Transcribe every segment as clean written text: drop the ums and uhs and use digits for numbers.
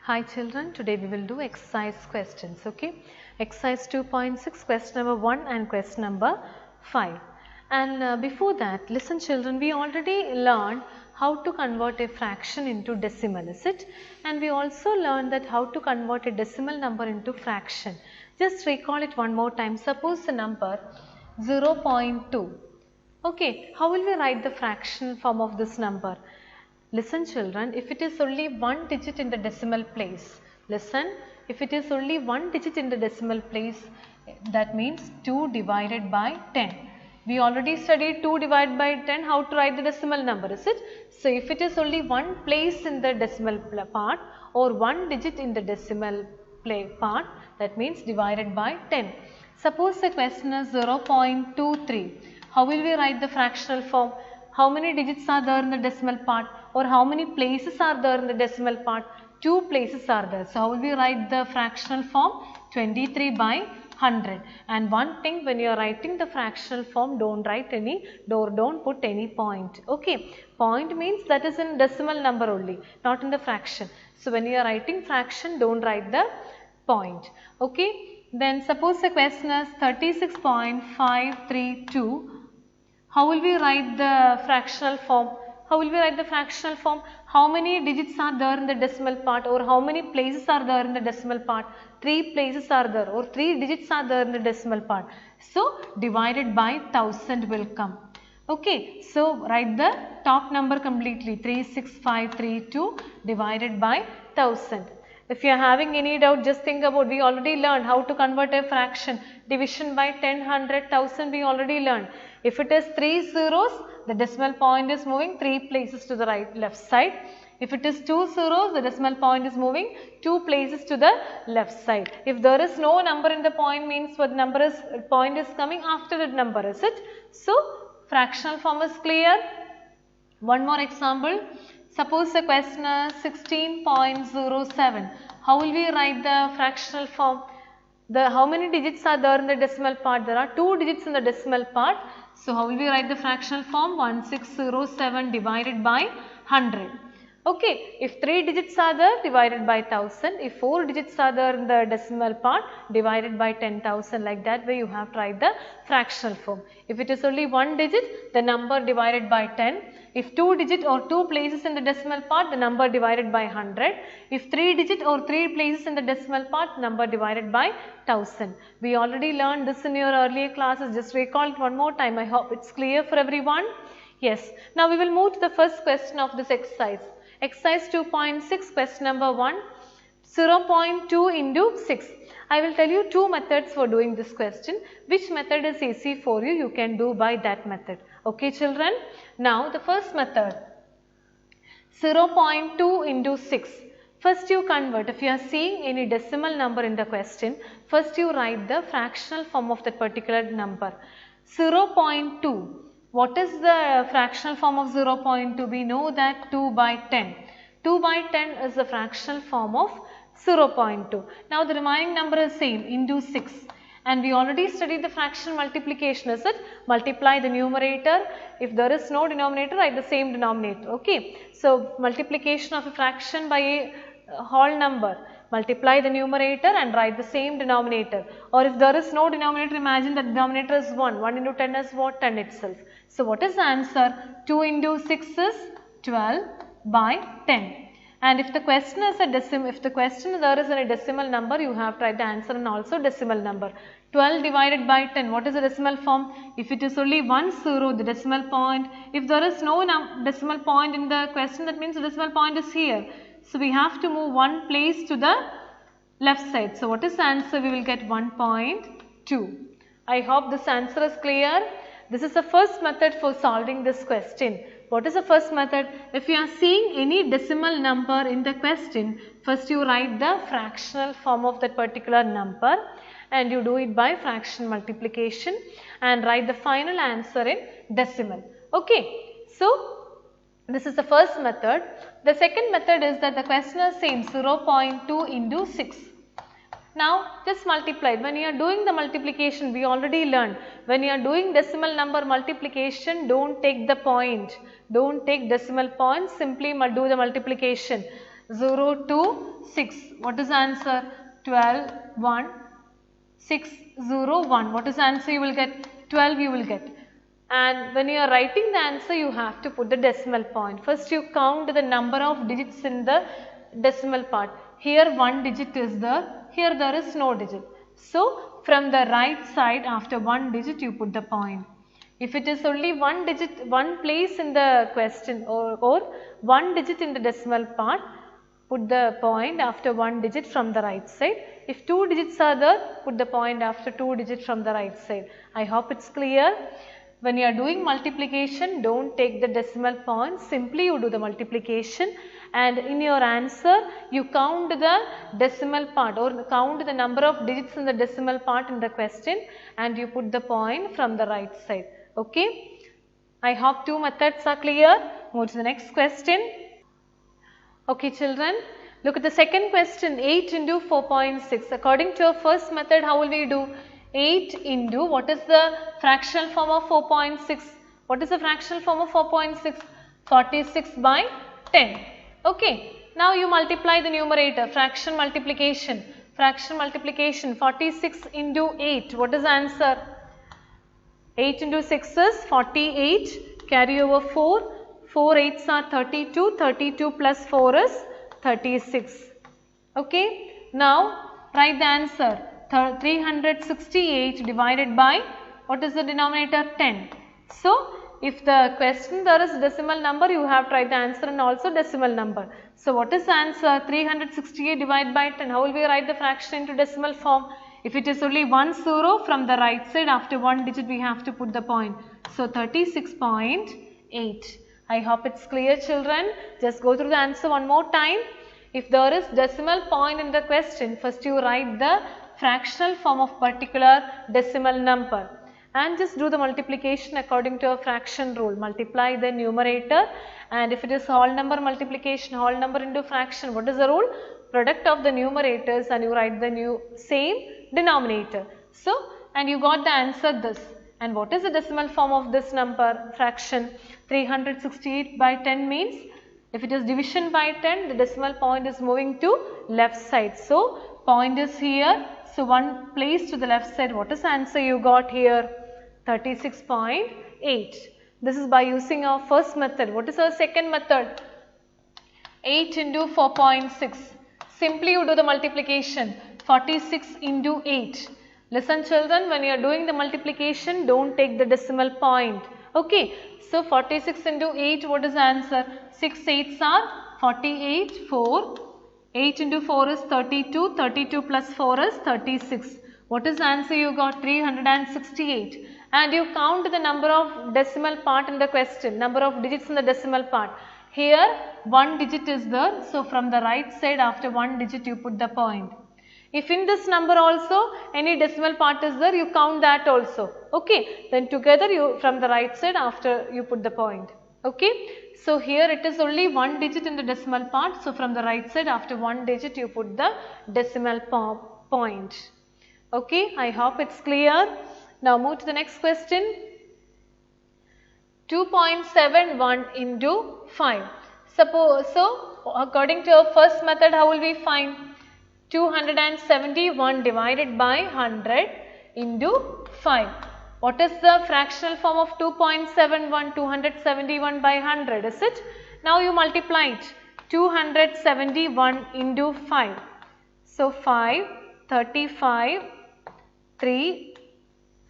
Hi children, today we will do exercise questions, okay. Exercise 2.6, question number 1 and question number 5. And before that, listen children, we already learned how to convert a fraction into decimal, is it? And we also learned that how to convert a decimal number into fraction. Just recall it one more time. Suppose the number 0.2. Okay, how will we write the fraction form of this number? Listen children, if it is only one digit in the decimal place, listen, if it is only one digit in the decimal place, that means 2 divided by 10. We already studied 2 divided by 10, how to write the decimal number, is it? So, if it is only one place in the decimal part or one digit in the decimal part, that means divided by 10. Suppose the question is 0.23. How will we write the fractional form? How many digits are there in the decimal part, or how many places are there in the decimal part? 2 places are there. So, how will we write the fractional form? 23 by 100. And one thing, when you are writing the fractional form, don't write any, don't put any point. Okay, point means that is in decimal number only, not in the fraction. So, when you are writing fraction, don't write the point. Okay, then suppose the question is 36.532. How will we write the fractional form? How will we write the fractional form? How many digits are there in the decimal part, or how many places are there in the decimal part? 3 places are there, or 3 digits are there in the decimal part. So, divided by 1000 will come. Okay, so write the top number completely, 36532 divided by 1000. If you are having any doubt, just think about, we already learned how to convert a fraction. Division by 10, 100, 1000 we already learned. If it is 3 zeros, the decimal point is moving 3 places to the left side. If it is 2 zeros, the decimal point is moving 2 places to the left side. If there is no number in the point, means what point is coming after the number, is it? So, fractional form is clear. One more example. Suppose the question is 16.07. How will we write the fractional form? How many digits are there in the decimal part? There are 2 digits in the decimal part. So, how will we write the fractional form? 1607 divided by 100. Okay, if 3 digits are there, divided by 1000. If 4 digits are there in the decimal part, divided by 10,000. Like that way you have to write the fractional form. If it is only one digit, the number divided by 10. If 2 digit or 2 places in the decimal part, the number divided by 100. If 3 digit or 3 places in the decimal part, number divided by 1000. We already learned this in your earlier classes. Just recall it one more time. I hope it's clear for everyone. Yes. Now we will move to the first question of this exercise. Exercise 2.6, question number 1, 0.2 into 6. I will tell you 2 methods for doing this question. Which method is easy for you, you can do by that method. Okay children. Now the first method, 0.2 into 6. First you convert, if you are seeing any decimal number in the question, first you write the fractional form of that particular number. 0.2. What is the fractional form of 0.2? We know that 2 by 10. 2 by 10 is the fractional form of 0.2. Now the remaining number is same, into 6. And we already studied the fraction multiplication, is it? Multiply the numerator. If there is no denominator, write the same denominator. Okay. So multiplication of a fraction by a whole number. Multiply the numerator and write the same denominator. Or if there is no denominator, imagine that denominator is 1. 1 into 10 is what? 10 itself. So, what is the answer? 2 into 6 is 12 by 10. And if the question is a decimal, if the question there is a decimal number, you have to write the answer and also decimal number. 12 divided by 10, what is the decimal form? If it is only 1 0, the decimal point. If there is no decimal point in the question, that means the decimal point is here. So, we have to move 1 place to the left side. So, what is the answer? We will get 1.2. I hope this answer is clear. This is the first method for solving this question. What is the first method? If you are seeing any decimal number in the question, first you write the fractional form of that particular number and you do it by fraction multiplication and write the final answer in decimal. Okay. So, this is the first method. The second method is that the question is same, 0.2 into 6. Now, just multiply. When you are doing the multiplication, we already learned, when you are doing decimal number multiplication, don't take the point. Don't take decimal point, simply do the multiplication. 0 to 6. What is the answer? 12, 1, 6, 0, 1. What is the answer you will get? 12 you will get. And when you are writing the answer, you have to put the decimal point. First you count the number of digits in the decimal part. Here one digit is there, here there is no digit. So from the right side, after one digit you put the point. If it is only one digit, one place in the question or one digit in the decimal part, put the point after one digit from the right side. If two digits are there, put the point after two digits from the right side. I hope it's clear. When you are doing multiplication, don't take the decimal point, simply you do the multiplication, and in your answer you count the decimal part or count the number of digits in the decimal part in the question and you put the point from the right side. Okay. I hope two methods are clear. Move to the next question. Okay children, look at the second question, 8 into 4.6. According to our first method, how will we do? 8 into, what is the fractional form of 4.6? What is the fractional form of 4.6? 46 by 10. Okay. Now you multiply the numerator, fraction multiplication. Fraction multiplication, 46 into 8. What is the answer? 8 into 6 is 48. Carry over 4. 4 8s are 32. 32 plus 4 is 36. Okay. Now write the answer. 368 divided by, what is the denominator? 10. So if the question there is decimal number, you have to write the answer and also decimal number. So what is the answer? 368 divided by 10. How will we write the fraction into decimal form? If it is only 1 0, from the right side after one digit we have to put the point. So 36.8. I hope it's clear children. Just go through the answer one more time. If there is decimal point in the question, first you write the fractional form of particular decimal number and just do the multiplication according to a fraction rule. Multiply the numerator, and if it is whole number multiplication, whole number into fraction, what is the rule? Product of the numerators, and you write the same denominator. So, and you got the answer this. And what is the decimal form of this number fraction? 368 by 10 means, if it is division by 10, the decimal point is moving to left side. So, point is here. So, one place to the left side. What is the answer you got here? 36.8. This is by using our first method. What is our second method? 8 into 4.6. Simply you do the multiplication. 46 into 8. Listen children, when you are doing the multiplication, don't take the decimal point. Okay. So, 46 into 8, what is the answer? 6 8s are 48, 4. 8 into 4 is 32, 32 plus 4 is 36. What is the answer you got? 368. And you count the number of decimal part in the question, number of digits in the decimal part. Here one digit is there, so from the right side after one digit you put the point. If in this number also any decimal part is there, you count that also. Okay, then together you from the right side after you put the point. Okay. So here it is only one digit in the decimal part. So from the right side after one digit you put the decimal point. Okay, I hope it's clear. Now move to the next question. 2.71 into 5. Suppose, so according to our first method, how will we find? 271 divided by 100 into 5. What is the fractional form of 2.71? 271 by 100, is it? Now you multiply it. 271 into 5. So 5, 35, 3,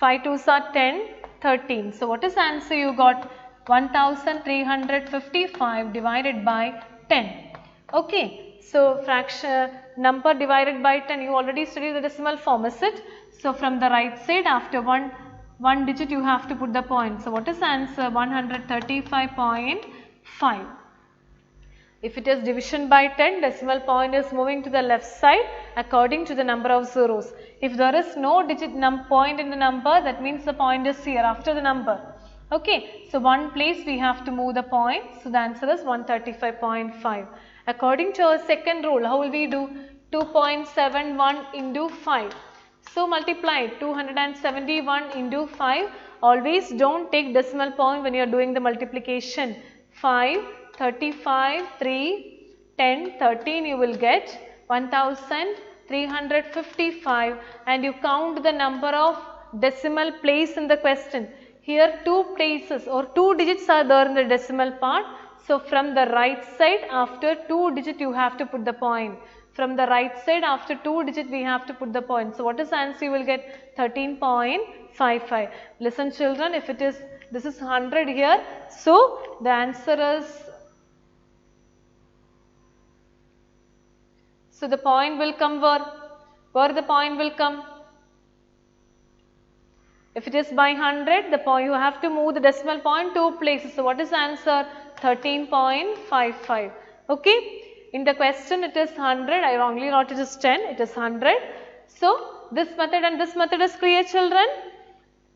5 2s are 10, 13. So what is the answer you got? 1355 divided by 10. Okay. So fraction number divided by 10, you already studied the decimal form, is it? So from the right side after one digit you have to put the point. So what is the answer? 135.5. If it is division by 10, decimal point is moving to the left side according to the number of zeros. If there is no digit point in the number, that means the point is here after the number. Okay, so one place we have to move the point. So the answer is 135.5. According to our second rule, how will we do? 2.71 into 5. So multiply 271 into 5. Always don't take decimal point when you are doing the multiplication. 5, 35, 3, 10, 13 you will get 1355 and you count the number of decimal place in the question. Here 2 places or 2 digits are there in the decimal part. So from the right side after 2 digit you have to put the point. From the right side after 2 digit we have to put the point. So what is the answer? You will get 13.55. Listen children, if it is, this is 100 here. So the answer is, so the point will come where the point will come. If it is by 100, the point, you have to move the decimal point 2 places. So what is the answer? 13.55. Okay. In the question it is 100. I wrongly wrote it is 10. It is 100. So this method and this method is clear children.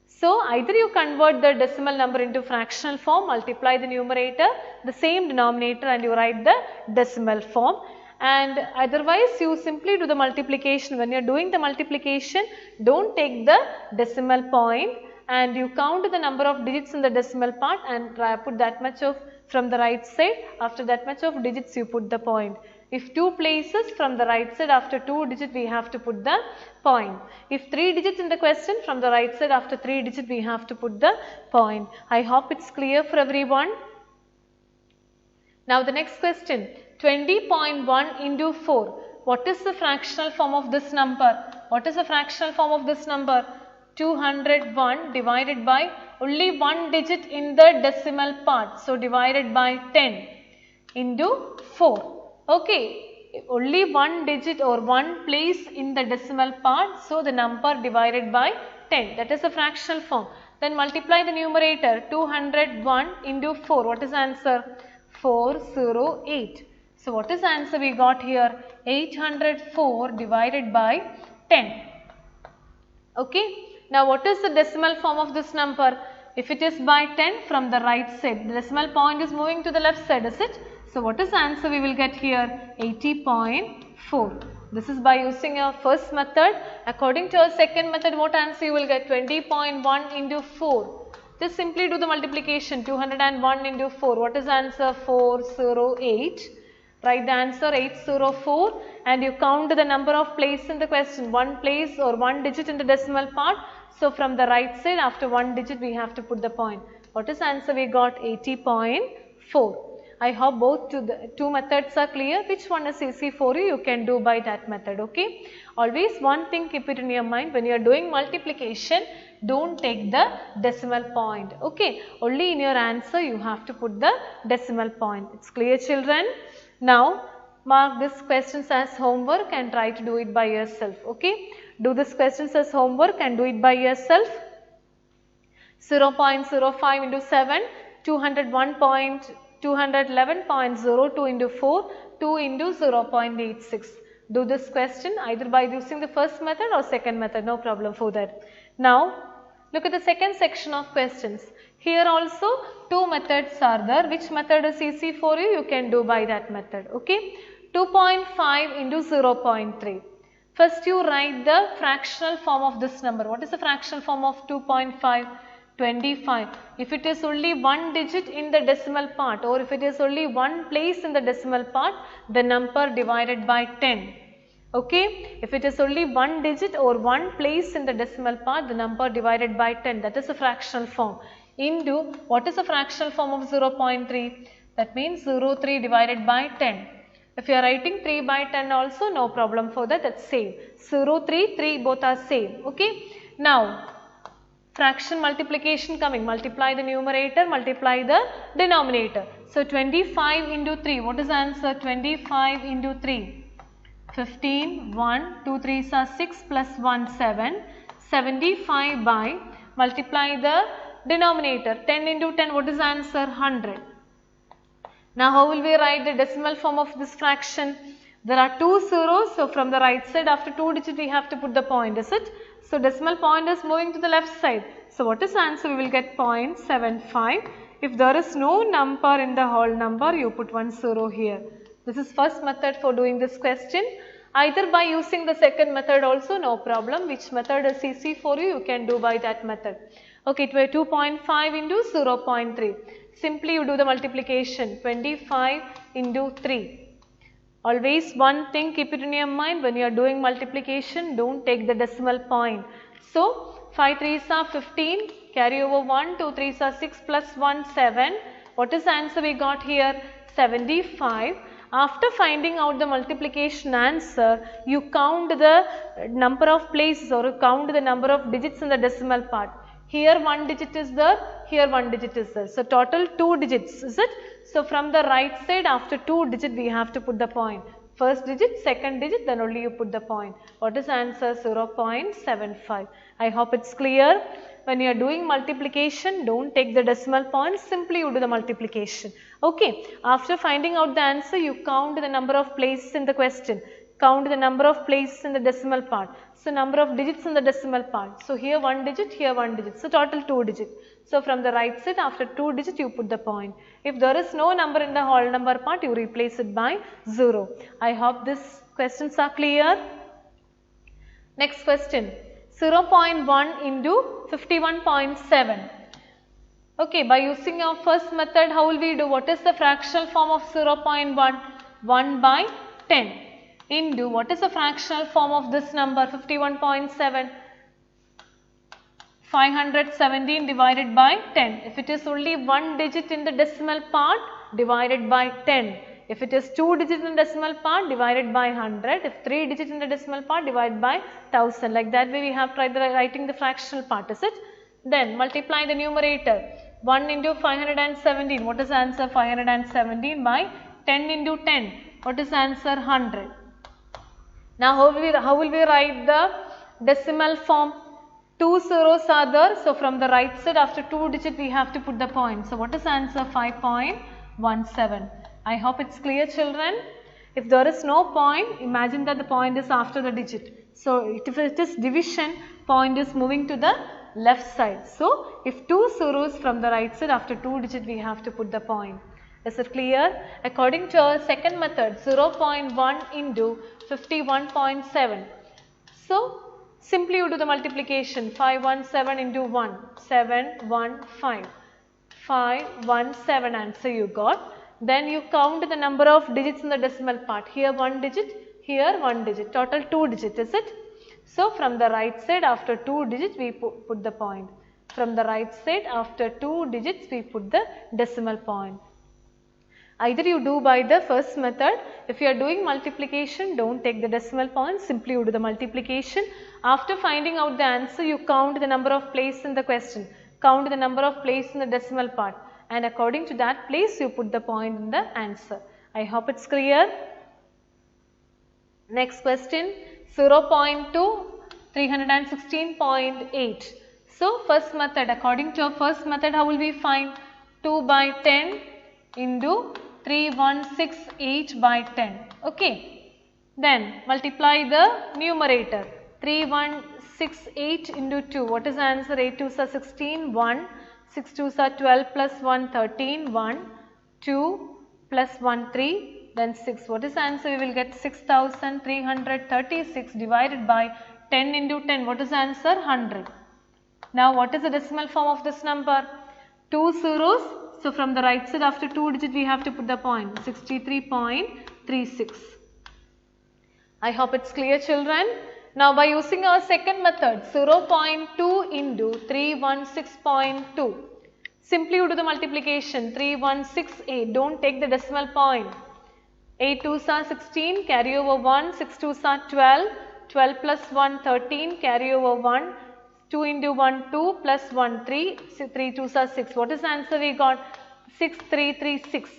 So either you convert the decimal number into fractional form, multiply the numerator, the same denominator and you write the decimal form. And otherwise you simply do the multiplication. When you are doing the multiplication, don't take the decimal point and you count the number of digits in the decimal part and put that much of from the right side. After that much of digits you put the point. If 2 places, from the right side after 2 digits we have to put the point. If 3 digits in the question, from the right side after 3 digits we have to put the point. I hope it's clear for everyone. Now the next question, 20.1 into 4. What is the fractional form of this number? What is the fractional form of this number? 201 divided by only 1 digit in the decimal part. So divided by 10 into 4. Okay, only 1 digit or 1 place in the decimal part. So the number divided by 10. That is the fractional form. Then multiply the numerator, 201 into 4. What is the answer? 408. So what is the answer we got here? 804 divided by 10. Okay. Now what is the decimal form of this number? If it is by 10, from the right side, the decimal point is moving to the left side, is it? So what is the answer we will get here? 80.4. This is by using our first method. According to our second method, what answer you will get? 20.1 into 4. Just simply do the multiplication, 201 into 4. What is the answer? 408. Write the answer 804 and you count the number of places in the question. 1 place or 1 digit in the decimal part. So from the right side after 1 digit we have to put the point. What is the answer we got? 80.4. I hope both two methods are clear. Which one is easy for you? You can do by that method. Okay. Always one thing keep it in your mind, when you are doing multiplication, don't take the decimal point. Okay. Only in your answer you have to put the decimal point. It's clear children? Now mark these questions as homework and try to do it by yourself. Okay. Do these questions as homework and do it by yourself. 0.05 into 7, 211.02 into 4, 2 into 0.86. Do this question either by using the first method or second method, no problem for that. Now look at the second section of questions. Here also 2 methods are there. Which method is easy for you? You can do by that method. Okay. 2.5 into 0.3. First you write the fractional form of this number. What is the fractional form of 2.5? 25. If it is only 1 digit in the decimal part or if it is only 1 place in the decimal part, the number divided by 10. Okay. If it is only 1 digit or 1 place in the decimal part, the number divided by 10. That is a fractional form. Into, what is the fractional form of 0.3? That means 0.3 divided by 10. If you are writing 3 by 10 also, no problem for that, that's same. 0.3, 3 both are same. Okay. Now, fraction multiplication coming. Multiply the numerator, multiply the denominator. So, 25 into 3. What is the answer? 25 into 3. 15, 1, 2 3s are 6 plus 1, 7. 75 by, multiply the denominator. 10 into 10, what is the answer? 100. Now, how will we write the decimal form of this fraction? There are 2 zeros. So, from the right side after 2 digits we have to put the point, is it? So, decimal point is moving to the left side. So, what is the answer? We will get 0.75. If there is no number in the whole number, you put 1 zero here. This is first method for doing this question. Either by using the second method also, no problem. Which method is easy for you, you can do by that method. Okay, it were 2.5 into 0.3. Simply you do the multiplication, 25 into 3. Always one thing, keep it in your mind, when you are doing multiplication, don't take the decimal point. So, 5 3s are 15, carry over 1, 2 3s are 6 plus 1, 7. What is the answer we got here? 75. After finding out the multiplication answer, you count the number of places or count the number of digits in the decimal part. Here 1 digit is there, here 1 digit is there. So, total 2 digits, is it? So, from the right side, after 2 digit we have to put the point. First digit, second digit, then only you put the point. What is the answer? 0.75. I hope it's clear. When you are doing multiplication, don't take the decimal point, simply you do the multiplication. Okay. After finding out the answer, you count the number of places in the question. Count the number of places in the decimal part. So, number of digits in the decimal part. So, here 1 digit, here 1 digit. So, total 2 digit. So, from the right side, after 2 digit, you put the point. If there is no number in the whole number part, you replace it by 0. I hope these questions are clear. Next question. 0.1 into 51.7. Okay, by using our first method, how will we do? What is the fractional form of 0.1? 1 by 10 into, what is the fractional form of this number 51.7? 517 divided by 10. If it is only 1 digit in the decimal part, divided by 10. If it is 2 digits in the decimal part, divided by 100. If 3 digits in the decimal part, divided by 1000. Like that way we have tried writing the fractional part, is it? Then multiply the numerator. 1 into 517. What is the answer? 517 by 10 into 10. What is the answer? 100. Now how will we write the decimal form? 2 zeros are there. So, from the right side, after 2 digit we have to put the point. So, what is the answer? 5.17. I hope it's clear, children. If there is no point, imagine that the point is after the digit. So, if it is division, point is moving to the left side. So, if 2 zeros from the right side, after 2 digit we have to put the point. Is it clear? According to our second method, 0.1 into 51.7. So, simply you do the multiplication. 517 into 1, 715. 517 answer you got. Then you count the number of digits in the decimal part. Here 1 digit, here 1 digit. Total 2 digits, is it? So, from the right side, after 2 digits we put the point. From the right side, after 2 digits we put the decimal point. Either you do by the first method. If you are doing multiplication, don't take the decimal point, simply you do the multiplication. After finding out the answer, you count the number of places in the question, count the number of places in the decimal part, and according to that place you put the point in the answer. I hope it's clear. Next question, 0.2, 316.8. So, first method, according to our first method, how will we find? 2 by 10 into 3168 by 10. Okay. Then multiply the numerator. 3168 into 2. What is the answer? 8 2s are 16, 1. 6 2s are 12 plus 1, 13, 1. 2 plus 1, 3. Then 6. What is the answer? We will get 6336 divided by 10 into 10. What is the answer? 100. Now what is the decimal form of this number? 2 zeros. So, from the right side, after 2 digit we have to put the point, 63.36. I hope it's clear, children. Now, by using our second method, 0.2 into 316.2. Simply you do the multiplication, 3168. Don't take the decimal point. 8 2s are 16, carry over 1, 6 2s are 12, 12 plus 1, 13, carry over 1. 2 into 1, 2 plus 1, 3, 3 2s are 6. What is the answer we got? 6336.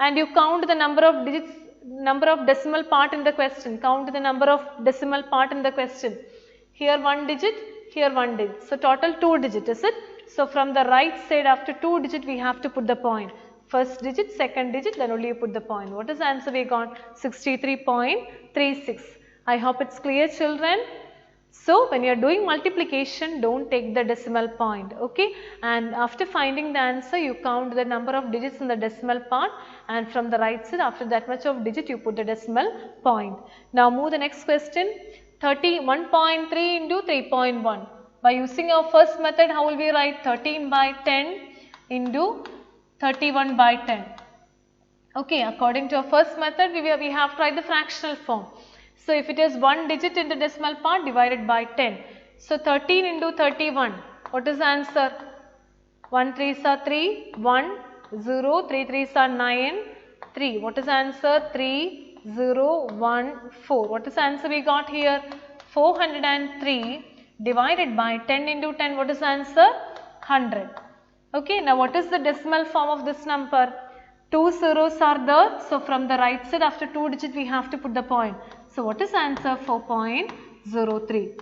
And you count the number of digits, number of decimal part in the question. Count the number of decimal part in the question. Here 1 digit, here 1 digit. So, total 2 digit, is it? So, from the right side, after 2 digit we have to put the point. First digit, second digit, then only you put the point. What is the answer we got? 63.36. I hope it's clear, children. So, when you are doing multiplication, don't take the decimal point, okay? And after finding the answer, you count the number of digits in the decimal part, and from the right side, after that much of digit, you put the decimal point. Now, move the next question, 31.3 into 3.1. By using our first method, how will we write? 13 by 10 into 31 by 10. Okay, according to our first method, we have tried the fractional form. So, if it is 1 digit in the decimal part divided by 10. So, 13 into 31, what is the answer? 1 3s are 3, 1, 0, 3 3s are 9, 3. What is the answer? 3, 0, 1, 4. What is the answer we got here? 403 divided by 10 into 10, what is the answer? 100. Okay, now what is the decimal form of this number? 2 zeros are there. So, from the right side after 2 digit we have to put the point. So, what is the answer? 4.03.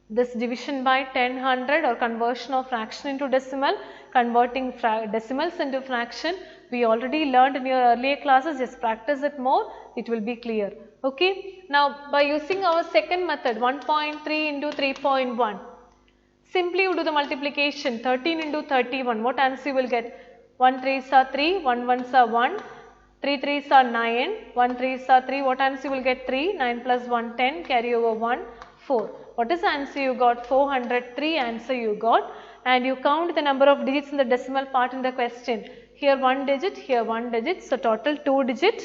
This division by 10, 100 or conversion of fraction into decimal, converting decimals into fraction, we already learned in your earlier classes. Just practice it more, it will be clear. Okay. Now, by using our second method 1.3 into 3.1, simply you do the multiplication 13 into 31. What answer you will get? 1 3s are 3, 1 1s are 1, 3 3s are 9, 1 3s are 3. What answer you will get? 3, 9 plus 1 10, carry over 1 4. What is the answer you got? 403 answer you got, and you count the number of digits in the decimal part in the question. Here 1 digit, here 1 digit, so total 2 digit.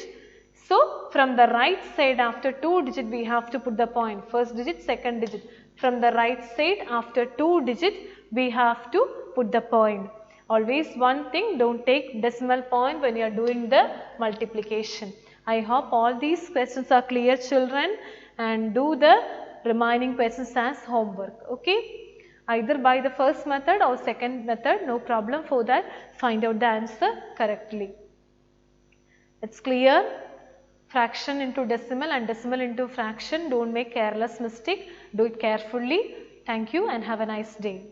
So, from the right side after 2 digit we have to put the point, first digit, second digit. From the right side after 2 digit we have to put the point. Always one thing, don't take decimal point when you are doing the multiplication. I hope all these questions are clear, children, and do the remaining questions as homework. Okay, either by the first method or second method, no problem. For that, find out the answer correctly. It's clear? Fraction into decimal and decimal into fraction, don't make careless mistake, do it carefully. Thank you and have a nice day.